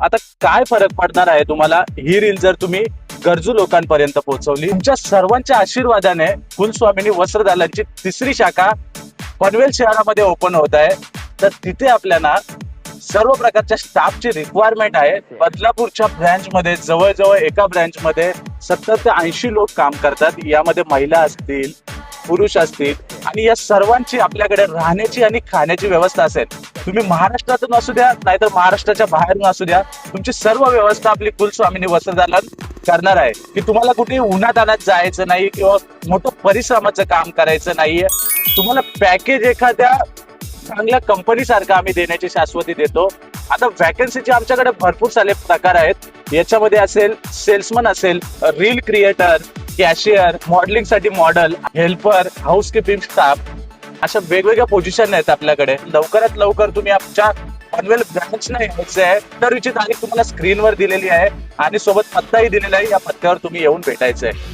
आता काय फरक पडणार आहे तुम्हाला ही रील जर तुम्ही गरजू लोकांपर्यंत पोहोचवली? तुमच्या सर्वांच्या आशीर्वादाने कुलस्वामिनी वस्त्रदालांची तिसरी शाखा पनवेल शहरामध्ये ओपन होत आहे. तर तिथे आपल्याला सर्व प्रकारच्या स्टाफची रिक्वायरमेंट आहे. बदलापूरच्या ब्रँच मध्ये जवळजवळ एका ब्रँच मध्ये 70 ते 80 लोक काम करतात. यामध्ये महिला असतील, पुरुष असतील आणि या सर्वांची आपल्याकडे राहण्याची आणि खाण्याची व्यवस्था असेल. तुम्ही महाराष्ट्रातून असू द्या नाहीतर महाराष्ट्राच्या बाहेरून असू द्या, तुमची सर्व व्यवस्था आपली कुलस्वामिनी वस्त्रदालन करणार आहे. की तुम्हाला कुठे उन्हातान्हात जायचं नाही किंवा मोठं परिश्रमाचं काम करायचं नाहीये. तुम्हाला पॅकेज एखाद्या चांगल्या कंपनी सारखं आम्ही देण्याची शाश्वती देतो. आता वॅकन्सीचे आमच्याकडे भरपूर सारे प्रकार आहेत. याच्यामध्ये असेल सेल्समन असेल, रील क्रिएटर, कॅशियर, मॉडेलिंग साठी मॉडेल, हेल्पर, हाऊसकीपिंग स्टाफ, अशा वेगवेगळ्या पोझिशन आहेत आपल्याकडे. लवकरात लवकर तुम्ही आमच्या पनवेल ब्रँचला यायचं आहे. इंटरव्ह्यूची तारीख तुम्हाला स्क्रीनवर दिलेली आहे आणि सोबत पत्ताही दिलेला आहे. या पत्त्यावर तुम्ही येऊन भेटायचं आहे.